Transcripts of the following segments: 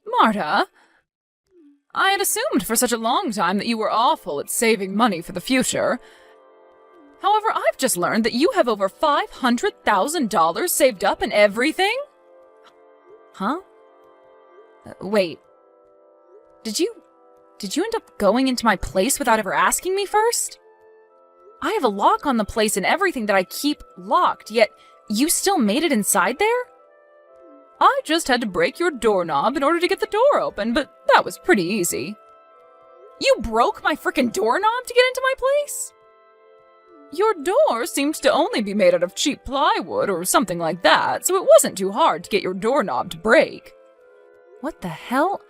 Marta, I had assumed for such a long time that you were awful at saving money for the future. However, I've just learned that you have over $500,000 saved up and everything? Huh? Wait. Did you end up going into my place without ever asking me first? I have a lock on the place and everything that I keep locked, yet you still made it inside there? I just had to break your doorknob in order to get the door open, but that was pretty easy. You broke my frickin' doorknob to get into my place? Your door seemed to only be made out of cheap plywood or something like that, so it wasn't too hard to get your doorknob to break. What the hell?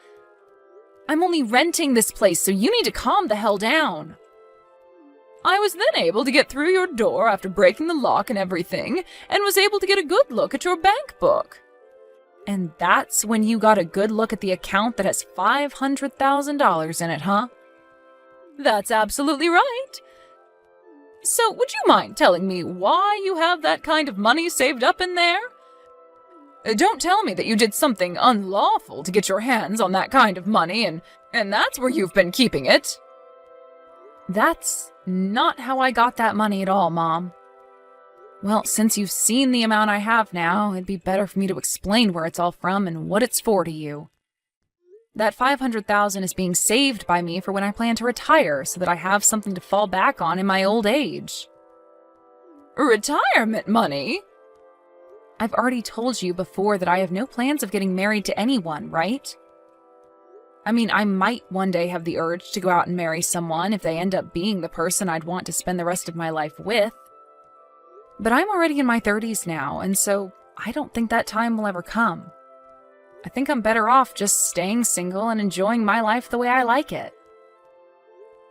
I'm only renting this place, so you need to calm the hell down. I was then able to get through your door after breaking the lock and everything, and was able to get a good look at your bank book. And that's when you got a good look at the account that has $500,000 in it, huh? That's absolutely right. So, would you mind telling me why you have that kind of money saved up in there? Don't tell me that you did something unlawful to get your hands on that kind of money, and that's where you've been keeping it. That's not how I got that money at all, Mom. Well, since you've seen the amount I have now, it'd be better for me to explain where it's all from and what it's for to you. That $500,000 is being saved by me for when I plan to retire, so that I have something to fall back on in my old age. Retirement money? I've already told you before that I have no plans of getting married to anyone, right? I mean, I might one day have the urge to go out and marry someone if they end up being the person I'd want to spend the rest of my life with. But I'm already in my 30s now, and so I don't think that time will ever come. I think I'm better off just staying single and enjoying my life the way I like it.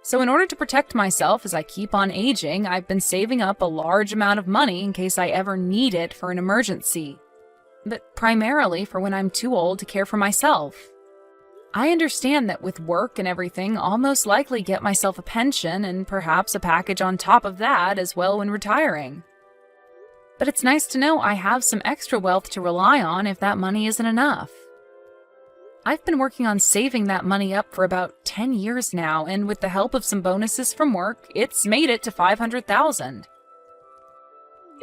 So in order to protect myself as I keep on aging, I've been saving up a large amount of money in case I ever need it for an emergency. But primarily for when I'm too old to care for myself. I understand that with work and everything, I'll most likely get myself a pension and perhaps a package on top of that as well when retiring. But it's nice to know I have some extra wealth to rely on if that money isn't enough. I've been working on saving that money up for about 10 years now, and with the help of some bonuses from work, it's made it to $500,000.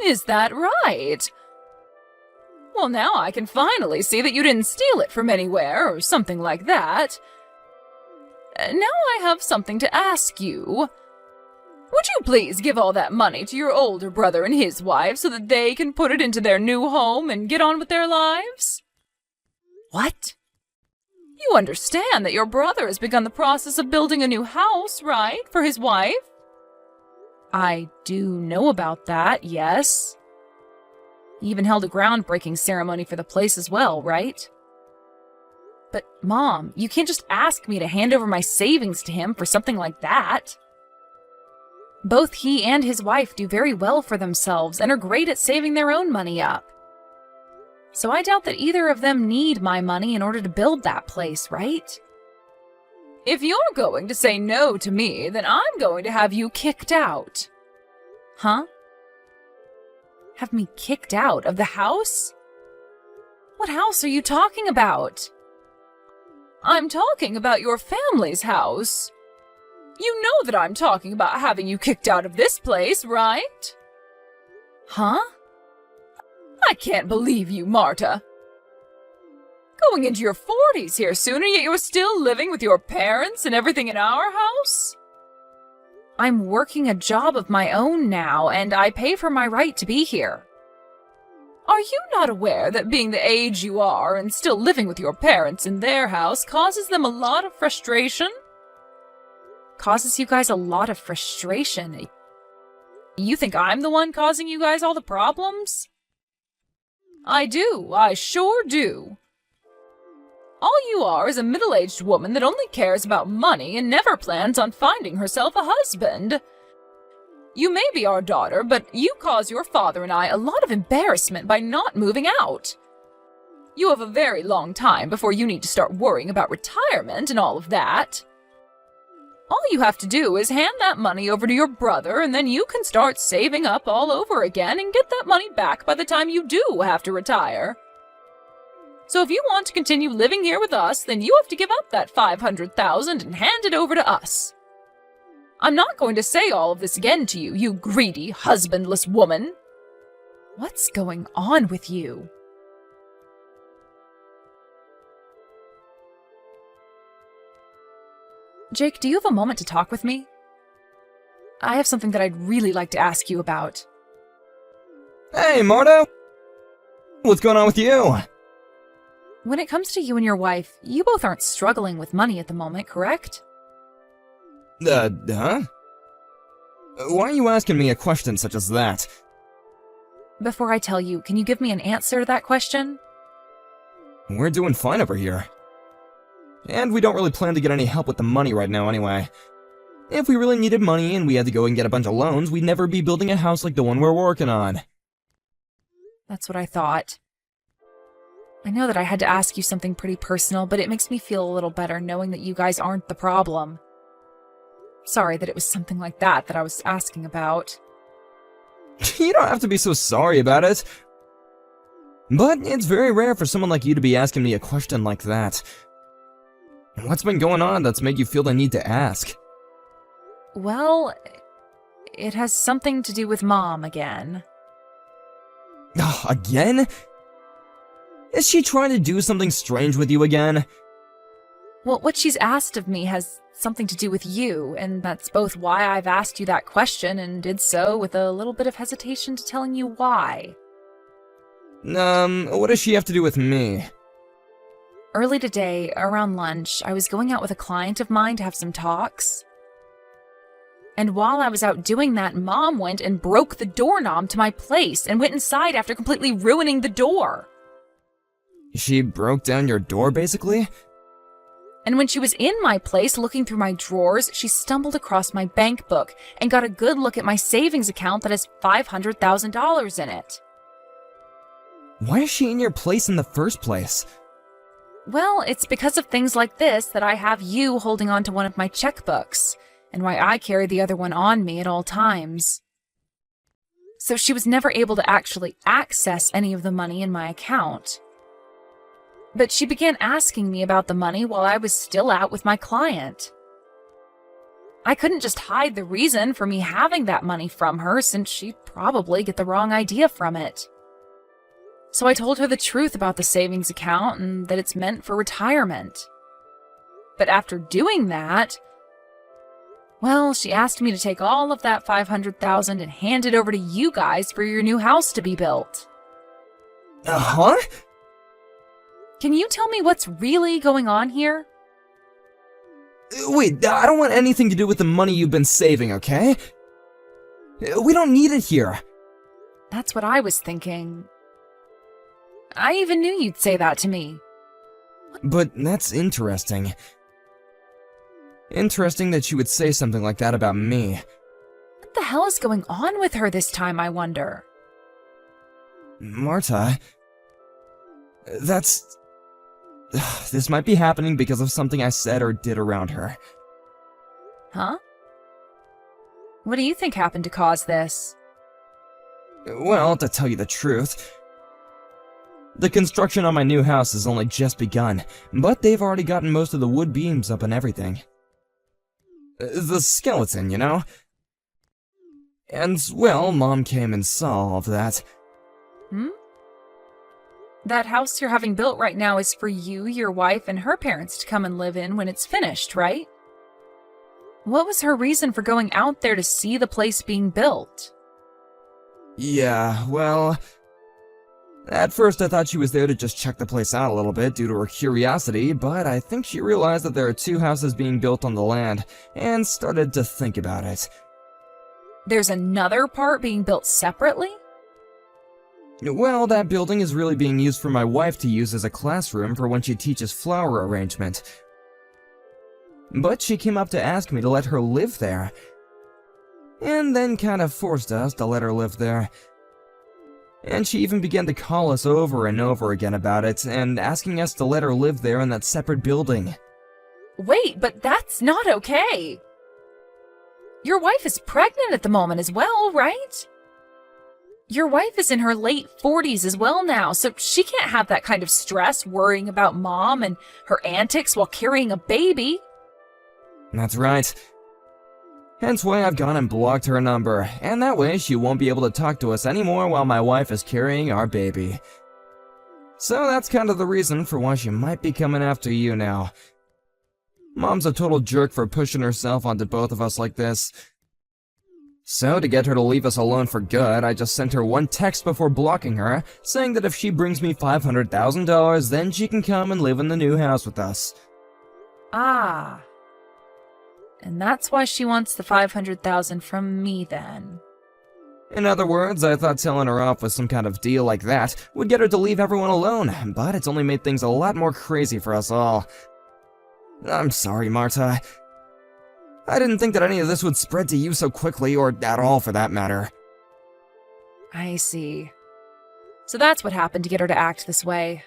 Is that right? Well, now I can finally see that you didn't steal it from anywhere or something like that. Now I have something to ask you. Would you please give all that money to your older brother and his wife so that they can put it into their new home and get on with their lives? What? You understand that your brother has begun the process of building a new house, right, for his wife? I do know about that, yes. He even held a groundbreaking ceremony for the place as well, right? But, Mom, you can't just ask me to hand over my savings to him for something like that. Both he and his wife do very well for themselves and are great at saving their own money up. So I doubt that either of them need my money in order to build that place, right? If you're going to say no to me, then I'm going to have you kicked out. Huh? Have me kicked out of the house? What house are you talking about? I'm talking about your family's house. You know that I'm talking about having you kicked out of this place, right? Huh? I can't believe you, Marta. Going into your 40s here soon, and yet you're still living with your parents and everything in our house? I'm working a job of my own now, and I pay for my right to be here. Are you not aware that being the age you are and still living with your parents in their house causes them a lot of frustration? Causes you guys a lot of frustration? You think I'm the one causing you guys all the problems? I do, I sure do. All you are is a middle-aged woman that only cares about money and never plans on finding herself a husband. You may be our daughter, but you cause your father and I a lot of embarrassment by not moving out. You have a very long time before you need to start worrying about retirement and all of that. All you have to do is hand that money over to your brother, and then you can start saving up all over again and get that money back by the time you do have to retire. So if you want to continue living here with us, then you have to give up that $500,000 and hand it over to us. I'm not going to say all of this again to you, you greedy, husbandless woman. What's going on with you? Jake, do you have a moment to talk with me? I have something that I'd really like to ask you about. Hey, Marta! What's going on with you? When it comes to you and your wife, you both aren't struggling with money at the moment, correct? Huh? Why are you asking me a question such as that? Before I tell you, can you give me an answer to that question? We're doing fine over here. And we don't really plan to get any help with the money right now anyway. If we really needed money and we had to go and get a bunch of loans, we'd never be building a house like the one we're working on. That's what I thought. I know that I had to ask you something pretty personal, but it makes me feel a little better knowing that you guys aren't the problem. Sorry that it was something like that I was asking about. You don't have to be so sorry about it. But it's very rare for someone like you to be asking me a question like that. What's been going on that's made you feel the need to ask? Well, it has something to do with Mom again. Again? Is she trying to do something strange with you again? Well, what she's asked of me has something to do with you, and that's both why I've asked you that question and did so with a little bit of hesitation to telling you why. What does she have to do with me? Early today, around lunch, I was going out with a client of mine to have some talks. And while I was out doing that, Mom went and broke the doorknob to my place and went inside after completely ruining the door. She broke down your door, basically? And when she was in my place looking through my drawers, she stumbled across my bank book and got a good look at my savings account that has $500,000 in it. Why is she in your place in the first place? Well, it's because of things like this that I have you holding on to one of my checkbooks, and why I carry the other one on me at all times. So she was never able to actually access any of the money in my account. But she began asking me about the money while I was still out with my client. I couldn't just hide the reason for me having that money from her, since she'd probably get the wrong idea from it. So I told her the truth about the savings account and that it's meant for retirement. But after doing that, well, she asked me to take all of that $500,000 and hand it over to you guys for your new house to be built. Huh? Can you tell me what's really going on here? Wait, I don't want anything to do with the money you've been saving, okay? We don't need it here. That's what I was thinking. I even knew you'd say that to me. But that's interesting. Interesting that you would say something like that about me. What the hell is going on with her this time, I wonder? Marta... This might be happening because of something I said or did around her. Huh? What do you think happened to cause this? Well, to tell you the truth, the construction on my new house has only just begun, but they've already gotten most of the wood beams up and everything. The skeleton, you know? And, well, Mom came and saw all of that. Hmm? That house you're having built right now is for you, your wife, and her parents to come and live in when it's finished, right? What was her reason for going out there to see the place being built? Yeah, well... At first I thought she was there to just check the place out a little bit due to her curiosity, but I think she realized that there are 2 houses being built on the land, and started to think about it. There's another part being built separately? Well, that building is really being used for my wife to use as a classroom for when she teaches flower arrangement. But she came up to ask me to let her live there. And then kind of forced us to let her live there. And she even began to call us over and over again about it, and asking us to let her live there in that separate building. Wait, but that's not okay! Your wife is pregnant at the moment as well, right? Your wife is in her late 40s as well now, so she can't have that kind of stress worrying about Mom and her antics while carrying a baby. That's right. Hence why I've gone and blocked her number, and that way she won't be able to talk to us anymore while my wife is carrying our baby. So that's kind of the reason for why she might be coming after you now. Mom's a total jerk for pushing herself onto both of us like this. So to get her to leave us alone for good, I just sent her one text before blocking her, saying that if she brings me $500,000, then she can come and live in the new house with us. Ah. And that's why she wants the $500,000 from me then. In other words, I thought telling her off with some kind of deal like that would get her to leave everyone alone, but it's only made things a lot more crazy for us all. I'm sorry, Marta. I didn't think that any of this would spread to you so quickly, or at all for that matter. I see. So that's what happened to get her to act this way.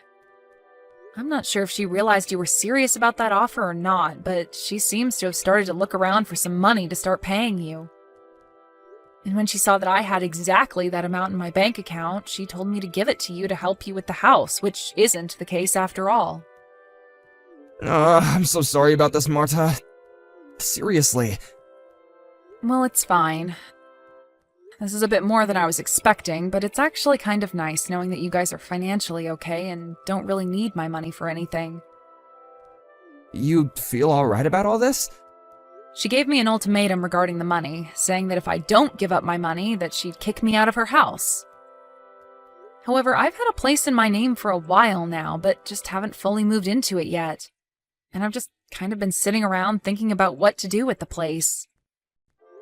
I'm not sure if she realized you were serious about that offer or not, but she seems to have started to look around for some money to start paying you. And when she saw that I had exactly that amount in my bank account, she told me to give it to you to help you with the house, which isn't the case after all. I'm so sorry about this, Marta. Seriously. Well, it's fine. This is a bit more than I was expecting, but it's actually kind of nice knowing that you guys are financially okay and don't really need my money for anything. You feel alright about all this? She gave me an ultimatum regarding the money, saying that if I don't give up my money, that she'd kick me out of her house. However, I've had a place in my name for a while now, but just haven't fully moved into it yet. And I've just kind of been sitting around thinking about what to do with the place.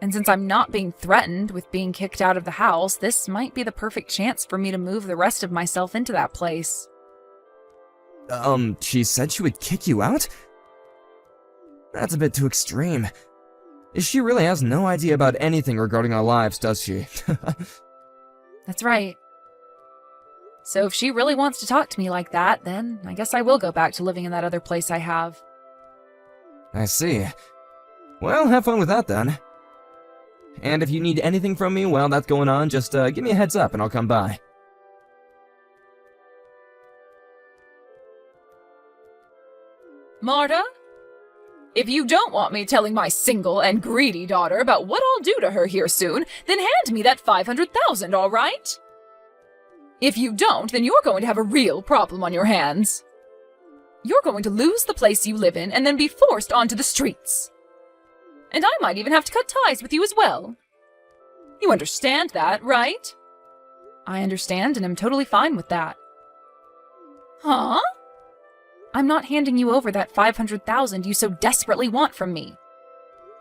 And since I'm not being threatened with being kicked out of the house, this might be the perfect chance for me to move the rest of myself into that place. She said she would kick you out? That's a bit too extreme. She really has no idea about anything regarding our lives, does she? That's right. So if she really wants to talk to me like that, then I guess I will go back to living in that other place I have. I see. Well, have fun with that then. And if you need anything from me while that's going on, just give me a heads up and I'll come by. Marta? If you don't want me telling my single and greedy daughter about what I'll do to her here soon, then hand me that $500,000, all right? If you don't, then you're going to have a real problem on your hands. You're going to lose the place you live in and then be forced onto the streets. And I might even have to cut ties with you as well. You understand that, right? I understand and am totally fine with that. Huh? I'm not handing you over that $500,000 you so desperately want from me.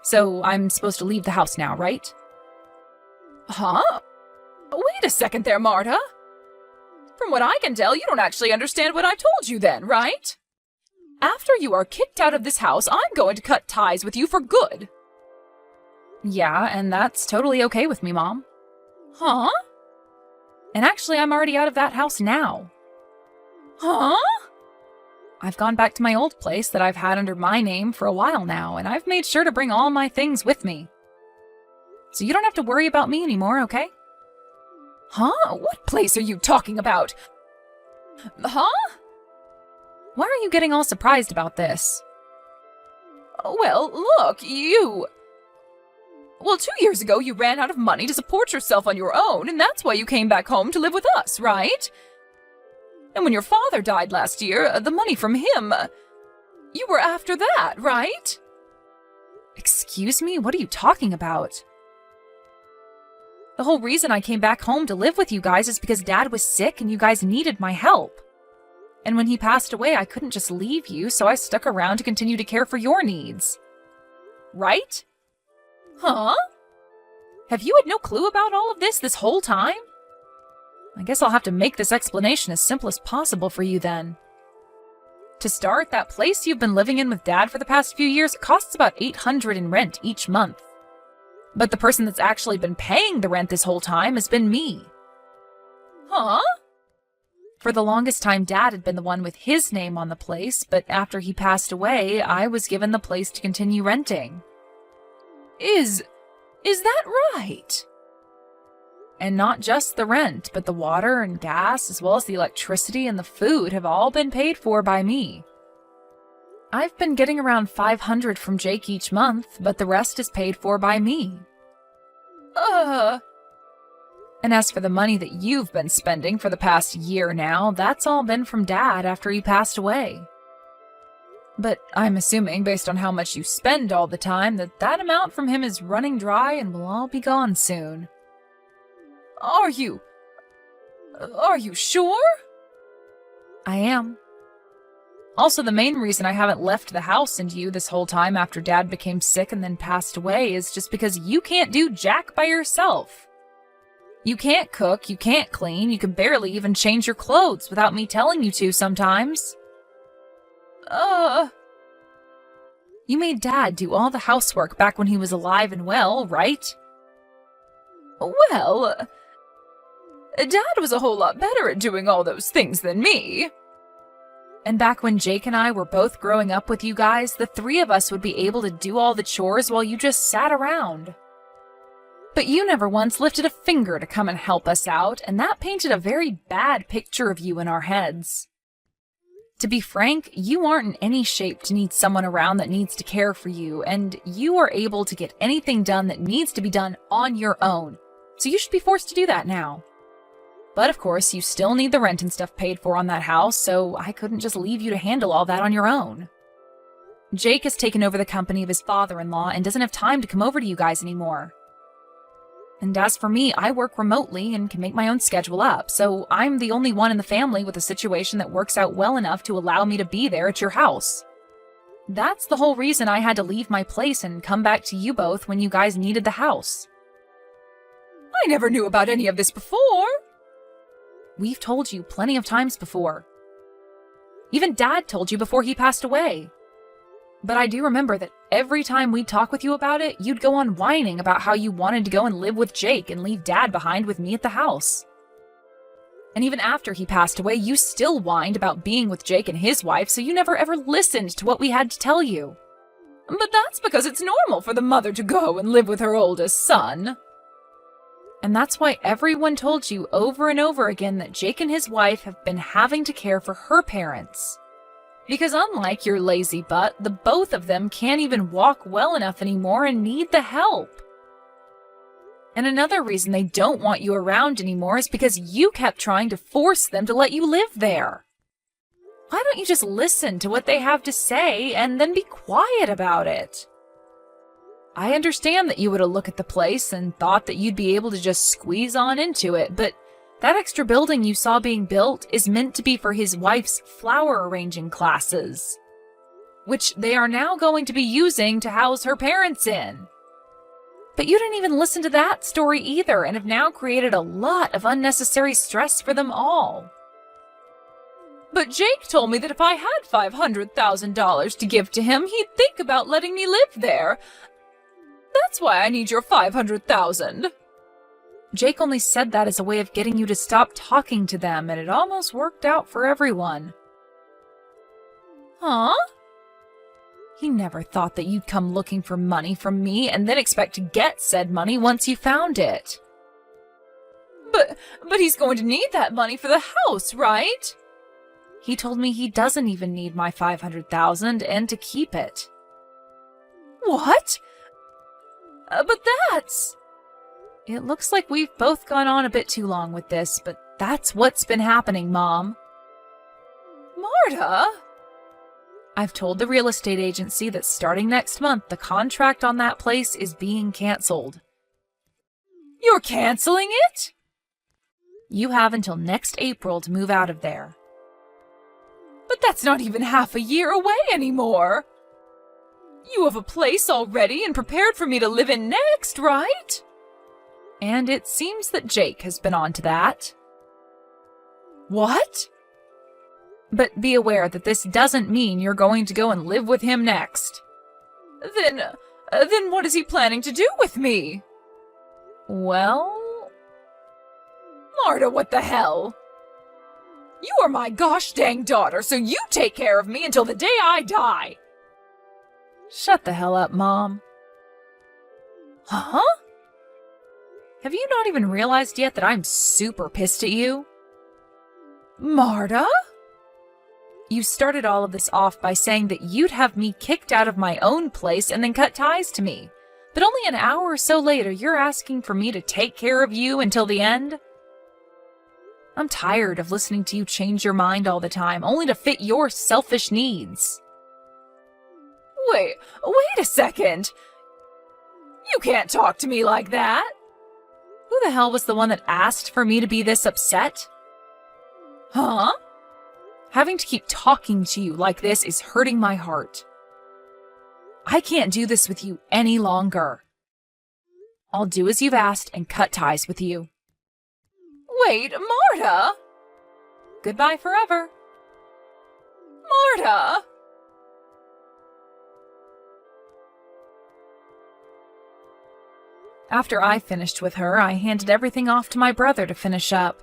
So I'm supposed to leave the house now, right? Huh? Wait a second there, Marta. From what I can tell, you don't actually understand what I told you then, right? After you are kicked out of this house, I'm going to cut ties with you for good. Yeah, and that's totally okay with me, Mom. Huh? And actually, I'm already out of that house now. Huh? I've gone back to my old place that I've had under my name for a while now, and I've made sure to bring all my things with me. So you don't have to worry about me anymore, okay? Huh? What place are you talking about? Huh? Why are you getting all surprised about this? Well, look, Well, 2 years ago you ran out of money to support yourself on your own, and that's why you came back home to live with us, right? And when your father died last year, the money from him, you were after that, right? Excuse me? What are you talking about? The whole reason I came back home to live with you guys is because Dad was sick and you guys needed my help. And when he passed away, I couldn't just leave you, so I stuck around to continue to care for your needs. Right? Huh? Have you had no clue about all of this whole time? I guess I'll have to make this explanation as simple as possible for you then. To start, that place you've been living in with Dad for the past few years costs about $800 in rent each month. But the person that's actually been paying the rent this whole time has been me. Huh? For the longest time, Dad had been the one with his name on the place, but after he passed away, I was given the place to continue renting. Is that right? And not just the rent, but the water and gas, as well as the electricity and the food have all been paid for by me. I've been getting around $500 from Jake each month, but the rest is paid for by me. And as for the money that you've been spending for the past year now, that's all been from Dad after he passed away. But I'm assuming, based on how much you spend all the time, that amount from him is running dry and will all be gone soon. Are you sure? I am. Also, the main reason I haven't left the house and you this whole time after Dad became sick and then passed away is just because you can't do jack by yourself. You can't cook, you can't clean, you can barely even change your clothes without me telling you to sometimes. You made Dad do all the housework back when he was alive and well, right? Well, Dad was a whole lot better at doing all those things than me. And back when Jake and I were both growing up with you guys, the three of us would be able to do all the chores while you just sat around. But you never once lifted a finger to come and help us out, and that painted a very bad picture of you in our heads. To be frank, you aren't in any shape to need someone around that needs to care for you, and you are able to get anything done that needs to be done on your own. So you should be forced to do that now. But of course, you still need the rent and stuff paid for on that house, so I couldn't just leave you to handle all that on your own. Jake has taken over the company of his father-in-law and doesn't have time to come over to you guys anymore. And as for me, I work remotely and can make my own schedule up, so I'm the only one in the family with a situation that works out well enough to allow me to be there at your house. That's the whole reason I had to leave my place and come back to you both when you guys needed the house. I never knew about any of this before. We've told you plenty of times before. Even Dad told you before he passed away. But I do remember that every time we'd talk with you about it, you'd go on whining about how you wanted to go and live with Jake and leave Dad behind with me at the house. And even after he passed away, you still whined about being with Jake and his wife, so you never ever listened to what we had to tell you. But that's because it's normal for the mother to go and live with her oldest son. And that's why everyone told you over and over again that Jake and his wife have been having to care for her parents. Because unlike your lazy butt, the both of them can't even walk well enough anymore and need the help. And another reason they don't want you around anymore is because you kept trying to force them to let you live there. Why don't you just listen to what they have to say and then be quiet about it? I understand that you would have looked at the place and thought that you'd be able to just squeeze on into it, but that extra building you saw being built is meant to be for his wife's flower arranging classes, which they are now going to be using to house her parents in. But you didn't even listen to that story either and have now created a lot of unnecessary stress for them all. But Jake told me that if I had $500,000 to give to him, he'd think about letting me live there. That's why I need your $500,000. Jake only said that as a way of getting you to stop talking to them, and it almost worked out for everyone. Huh? He never thought that you'd come looking for money from me and then expect to get said money once you found it. But he's going to need that money for the house, right? He told me he doesn't even need my $500,000 and to keep it. What? But that's... It looks like we've both gone on a bit too long with this, but that's what's been happening, Mom. Marta? I've told the real estate agency that starting next month, the contract on that place is being canceled. You're canceling it? You have until next April to move out of there. But that's not even half a year away anymore. You have a place already and prepared for me to live in next, right? And it seems that Jake has been on to that. What? But be aware that this doesn't mean you're going to go and live with him next. Then what is he planning to do with me? Well... Marta, what the hell? You are my gosh dang daughter, so you take care of me until the day I die. Shut the hell up, Mom. Huh? Have you not even realized yet that I'm super pissed at you? Marta? You started all of this off by saying that you'd have me kicked out of my own place and then cut ties to me. But only an hour or so later, you're asking for me to take care of you until the end? I'm tired of listening to you change your mind all the time, only to fit your selfish needs. Wait a second. You can't talk to me like that. Who the hell was the one that asked for me to be this upset? Huh? Having to keep talking to you like this is hurting my heart. I can't do this with you any longer. I'll do as you've asked and cut ties with you. Wait, Marta! Goodbye forever. Marta! After I finished with her, I handed everything off to my brother to finish up.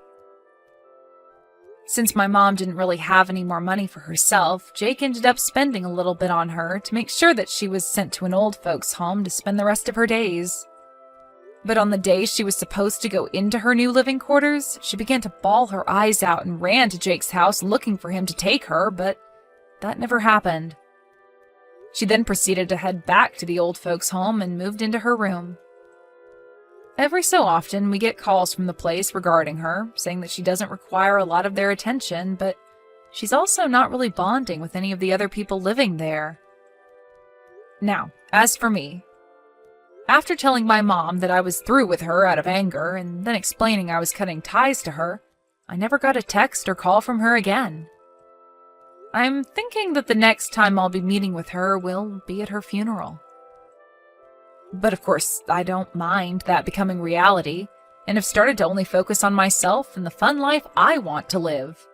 Since my mom didn't really have any more money for herself, Jake ended up spending a little bit on her to make sure that she was sent to an old folks' home to spend the rest of her days. But on the day she was supposed to go into her new living quarters, she began to bawl her eyes out and ran to Jake's house looking for him to take her, but that never happened. She then proceeded to head back to the old folks' home and moved into her room. Every so often, we get calls from the place regarding her, saying that she doesn't require a lot of their attention, but she's also not really bonding with any of the other people living there. Now, as for me, after telling my mom that I was through with her out of anger, and then explaining I was cutting ties to her, I never got a text or call from her again. I'm thinking that the next time I'll be meeting with her will be at her funeral. But of course, I don't mind that becoming reality, and have started to only focus on myself and the fun life I want to live.